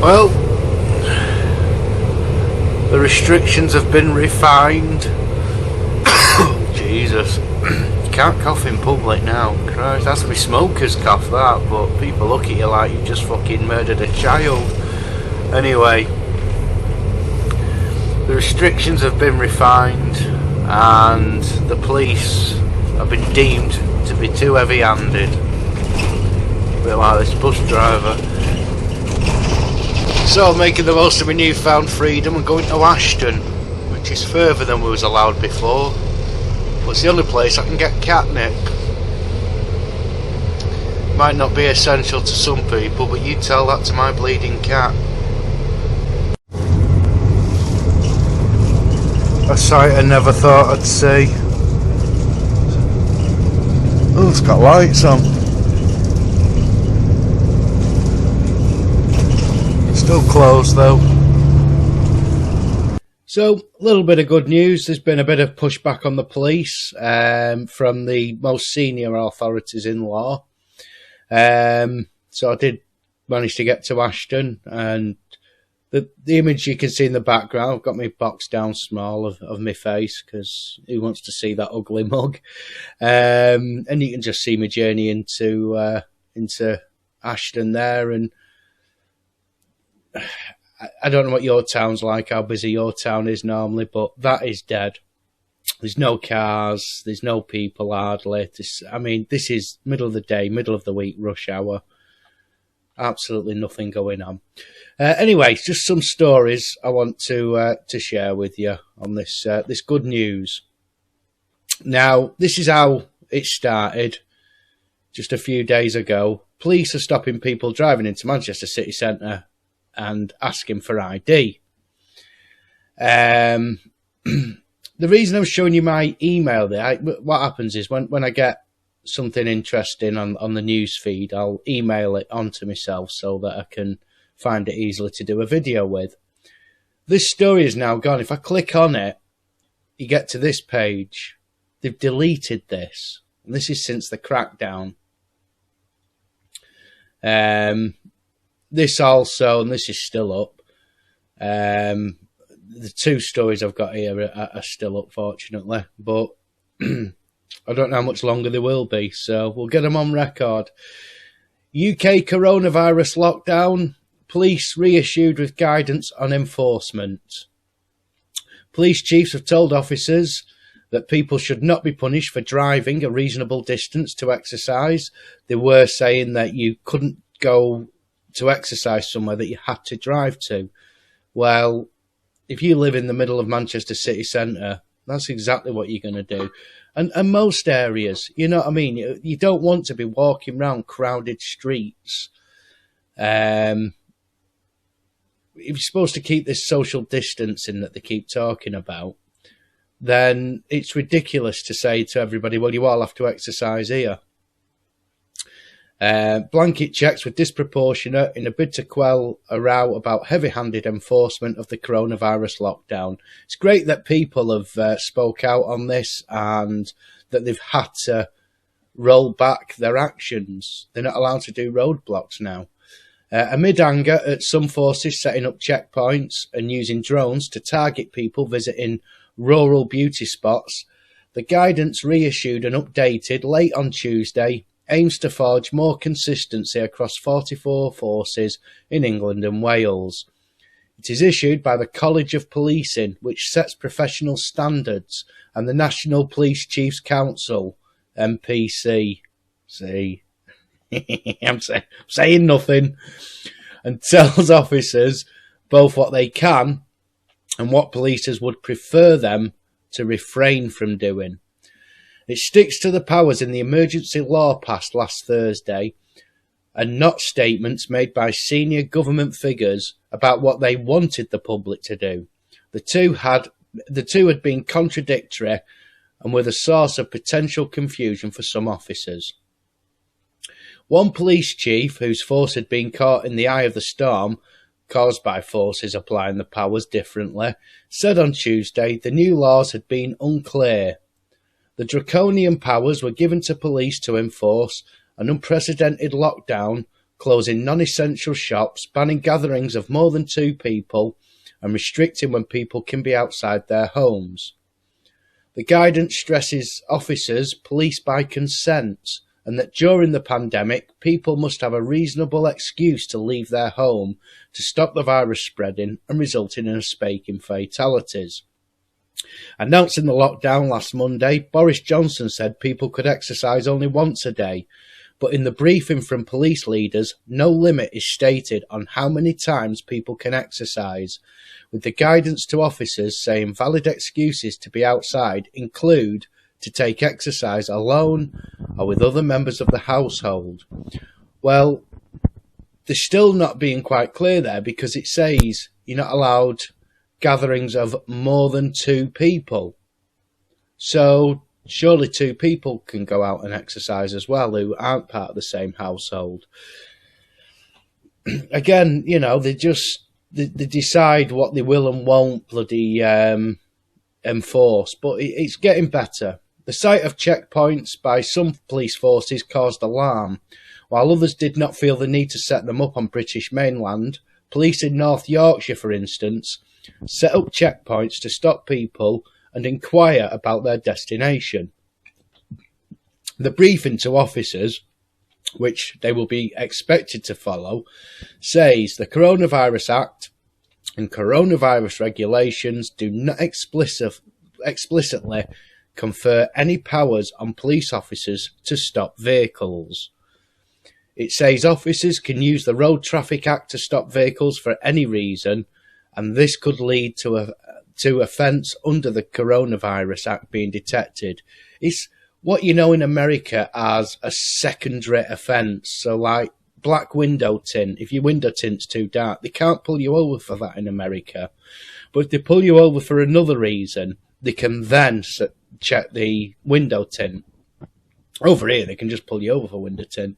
Well, the restrictions have been refined. Oh, Jesus. You can't cough in public now. Christ, that's my smoker's cough, that. But people look at you like you've just fucking murdered a child. Anyway, the restrictions have been refined, and the police have been deemed to be too heavy-handed. A bit like this bus driver. So, making the most of my newfound freedom and going to Ashton, which is further than we was allowed before. But it's the only place I can get catnip. Might not be essential to some people, but you tell that to my bleeding cat. A sight I never thought I'd see. Oh, it's got lights on. Still closed though. So, a little bit of good news. There's been a bit of pushback on the police from the most senior authorities in law. So I did manage to get to Ashton, and the image you can see in the background, I've got my box down small of my face because who wants to see that ugly mug? And you can just see my journey into Ashton there, and I don't know what your town's like, how busy your town is normally, but that is dead. There's no cars, there's no people hardly. This is middle of the day, middle of the week, rush hour. Absolutely nothing going on. Anyway, just some stories I want to share with you on this good news. Now, this is how it started just a few days ago. Police are stopping people driving into Manchester city centre and asking for ID. The reason I'm showing you my email there, what happens is when I get something interesting on the news feed, I'll email it onto myself so that I can find it easily to do a video with. This story is now gone. If I click on it, you get to this page. They've deleted this. And this is since the crackdown. This also, and this is still up. The two stories I've got here are still up, fortunately. But I don't know how much longer they will be, so we'll get them on record. UK coronavirus lockdown. Police reissued with guidance on enforcement. Police chiefs have told officers that people should not be punished for driving a reasonable distance to exercise. They were saying that you couldn't go to exercise somewhere that you had to drive to. Well, if you live in the middle of Manchester city centre, that's exactly what you're going to do. And most areas, you know what I mean? You don't want to be walking around crowded streets. If you're supposed to keep this social distancing that they keep talking about, then it's ridiculous to say to everybody, well, you all have to exercise here. Blanket checks were disproportionate in a bid to quell a row about heavy-handed enforcement of the coronavirus lockdown. It's great that people have spoke out on this and that they've had to roll back their actions. They're not allowed to do roadblocks now. Amid anger at some forces setting up checkpoints and using drones to target people visiting rural beauty spots, the guidance reissued and updated late on Tuesday aims to forge more consistency across 44 forces in England and Wales. It is issued by the College of Policing, which sets professional standards, and the National Police Chiefs Council, NPC. See, I'm saying nothing, and tells officers both what they can and what policers would prefer them to refrain from doing. It sticks to the powers in the emergency law passed last Thursday and not statements made by senior government figures about what they wanted the public to do. The two had been contradictory and were the source of potential confusion for some officers. One police chief, whose force had been caught in the eye of the storm, caused by forces applying the powers differently, said on Tuesday the new laws had been unclear. The draconian powers were given to police to enforce an unprecedented lockdown closing non-essential shops, banning gatherings of more than 2 people, and restricting when people can be outside their homes. The guidance stresses officers police by consent, and that during the pandemic, people must have a reasonable excuse to leave their home to stop the virus spreading and resulting in a spike in fatalities. Announcing the lockdown last Monday, Boris Johnson said people could exercise only once a day, but in the briefing from police leaders, no limit is stated on how many times people can exercise, with the guidance to officers saying valid excuses to be outside include to take exercise alone or with other members of the household. Well, they're still not being quite clear there, because it says you're not allowed gatherings of more than 2 people. So surely 2 people can go out and exercise as well who aren't part of the same household. Again, they decide what they will and won't bloody enforce, but it's getting better. The sight of checkpoints by some police forces caused alarm, while others did not feel the need to set them up on British mainland. Police in North Yorkshire, for instance, set up checkpoints to stop people and inquire about their destination. The briefing to officers, which they will be expected to follow, says the Coronavirus Act and coronavirus regulations do not explicitly confer any powers on police officers to stop vehicles. It says officers can use the Road Traffic Act to stop vehicles for any reason, and this could lead to offence under the Coronavirus Act being detected. It's what you know in America as a secondary offence. So like black window tint, if your window tint's too dark, they can't pull you over for that in America. But if they pull you over for another reason, they can then check the window tint. Over here, they can just pull you over for window tint.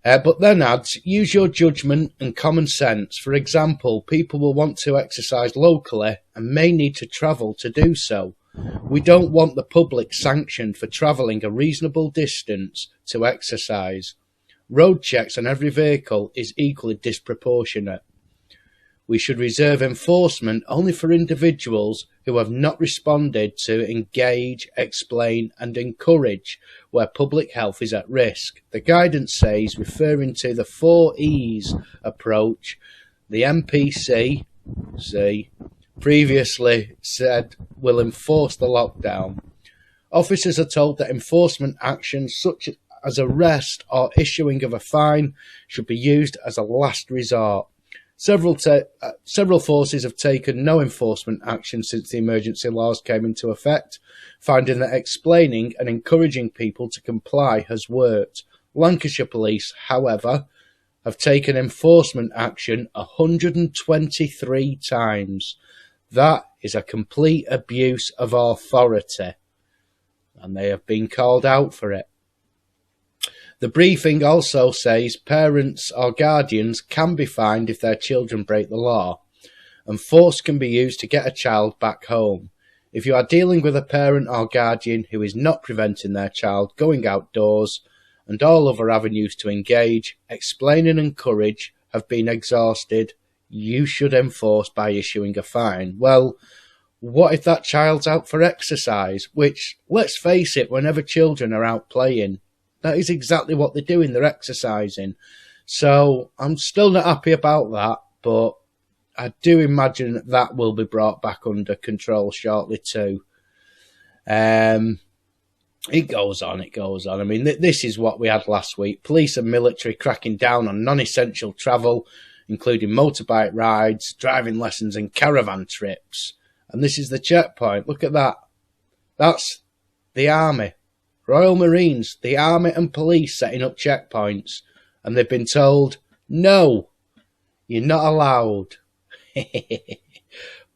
But then adds, use your judgment and common sense. For example, people will want to exercise locally and may need to travel to do so. We don't want the public sanctioned for travelling a reasonable distance to exercise. Road checks on every vehicle is equally disproportionate. We should reserve enforcement only for individuals who have not responded to engage, explain and encourage where public health is at risk. The guidance says, referring to the 4 E's approach, the MPC previously said will enforce the lockdown. Officers are told that enforcement actions such as arrest or issuing of a fine should be used as a last resort. Several forces have taken no enforcement action since the emergency laws came into effect, finding that explaining and encouraging people to comply has worked. Lancashire Police, however, have taken enforcement action 123 times. That is a complete abuse of authority, and they have been called out for it. The briefing also says parents or guardians can be fined if their children break the law, and force can be used to get a child back home. If you are dealing with a parent or guardian who is not preventing their child going outdoors, and all other avenues to engage, explain and encourage have been exhausted, you should enforce by issuing a fine. Well, what if that child's out for exercise? Which, let's face it, whenever children are out playing, that is exactly what they're doing, they're exercising. So I'm still not happy about that, but I do imagine that will be brought back under control shortly too. It goes on. I mean, this is what we had last week. Police and military cracking down on non-essential travel, including motorbike rides, driving lessons and caravan trips. And this is the checkpoint. Look at that. That's the Army. Royal Marines, the Army and police setting up checkpoints. And they've been told, no, you're not allowed.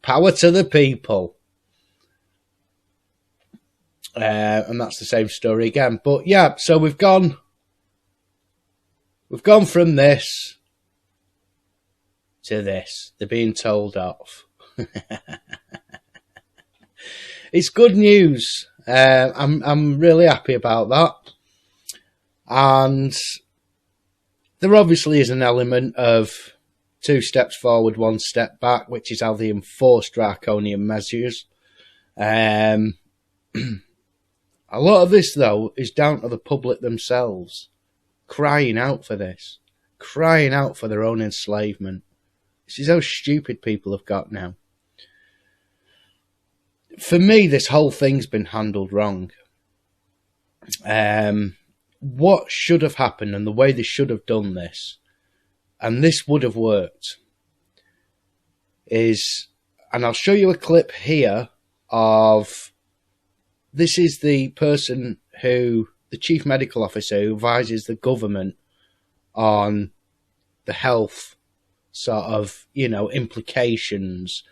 Power to the people. And that's the same story again. But yeah, so we've gone from this to this. They're being told off. It's good news. I'm really happy about that. And There obviously is an element of 2 steps forward, 1 step back, which is how they enforce draconian measures. A lot of this, though, is down to the public themselves, crying out for this, crying out for their own enslavement. This is how stupid people have got now. For me, this whole thing's been handled wrong. What should have happened and the way they should have done this, and this would have worked, is, and I'll show you a clip here of, this is the person who, the chief medical officer who advises the government on the health sort of, implications,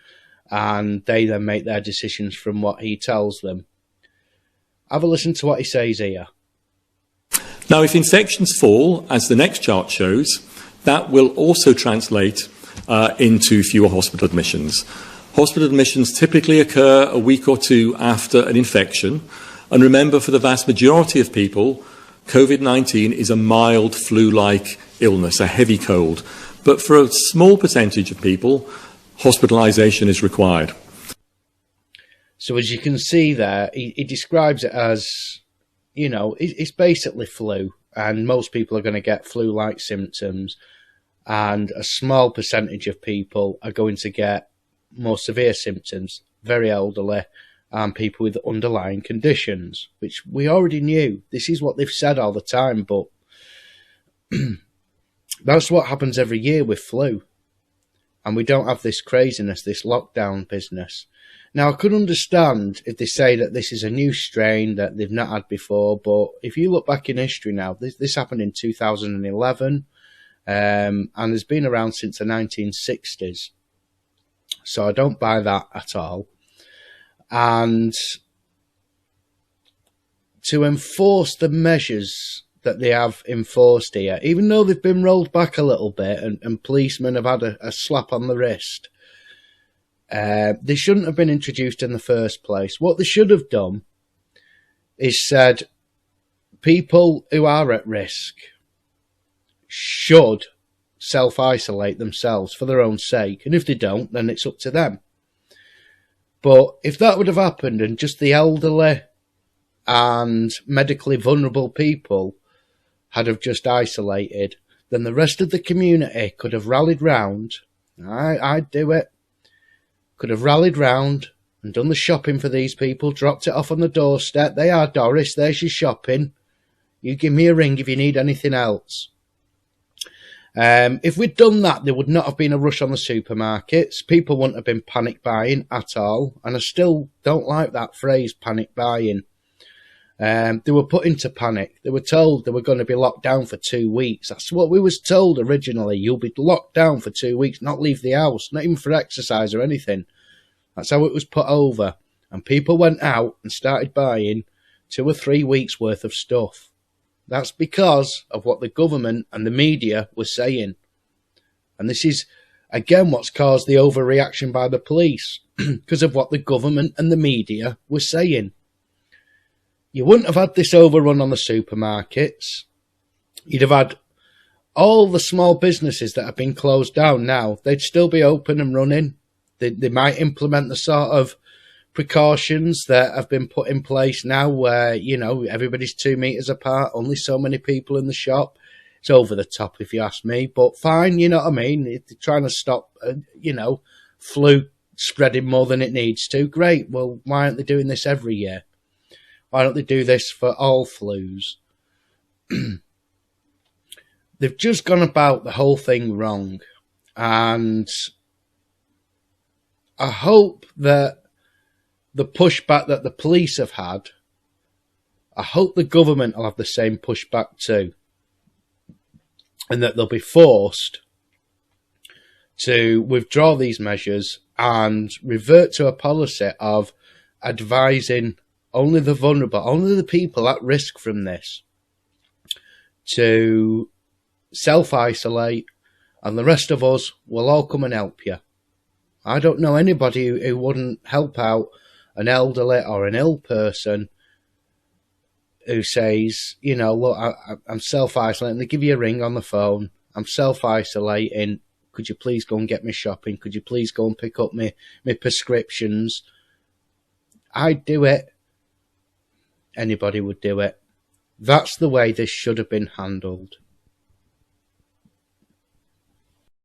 and they then make their decisions from what he tells them. Have a listen to what he says here. Now, if infections fall, as the next chart shows, that will also translate into fewer hospital admissions. Hospital admissions typically occur a week or 2 after an infection. And remember, for the vast majority of people, COVID-19 is a mild flu-like illness, a heavy cold. But for a small percentage of people, hospitalisation is required. So as you can see there, he describes it as, it's basically flu, and most people are going to get flu-like symptoms, and a small percentage of people are going to get more severe symptoms, very elderly, and people with underlying conditions, which we already knew. This is what they've said all the time, but that's what happens every year with flu. And we don't have this craziness, this lockdown business. Now, I could understand if they say that this is a new strain that they've not had before, but if you look back in history now, this happened in 2011, and has been around since the 1960s. So I don't buy that at all. And to enforce the measures that they have enforced here, even though they've been rolled back a little bit and policemen have had a slap on the wrist, they shouldn't have been introduced in the first place. What they should have done is said people who are at risk should self-isolate themselves for their own sake, and if they don't, then it's up to them. But if that would have happened and just the elderly and medically vulnerable people had have just isolated, then the rest of the community could have rallied round. I'd do it. Could have rallied round and done the shopping for these people, dropped it off on the doorstep. They are Doris, there's your shopping. You give me a ring if you need anything else. If we'd done that, there would not have been a rush on the supermarkets. People wouldn't have been panic buying at all. And I still don't like that phrase, panic buying. They were put into panic. They were told they were going to be locked down for 2 weeks. That's what we was told originally. You'll be locked down for 2 weeks, not leave the house, not even for exercise or anything. That's how it was put over. And people went out and started buying 2 or 3 weeks worth of stuff. That's because of what the government and the media were saying. And this is, again, what's caused the overreaction by the police, because of what the government and the media were saying. You wouldn't have had this overrun on the supermarkets. You'd have had all the small businesses that have been closed down now. They'd still be open and running. They might implement the sort of precautions that have been put in place now where, everybody's 2 meters apart, only so many people in the shop. It's over the top if you ask me, but fine, you know what I mean? They're trying to stop, flu spreading more than it needs to. Great. Well, why aren't they doing this every year? Why don't they do this for all flus? They've just gone about the whole thing wrong. And I hope that the pushback that the police have had, I hope the government will have the same pushback too. And that they'll be forced to withdraw these measures and revert to a policy of advising only the vulnerable, only the people at risk from this, to self-isolate, and the rest of us will all come and help you. I don't know anybody who wouldn't help out an elderly or an ill person who says, look, I'm self-isolating. They give you a ring on the phone I'm self-isolating. Could you please go and get me shopping? Could you please go and pick up my prescriptions? I'd do it. Anybody would do it. That's the way this should have been handled.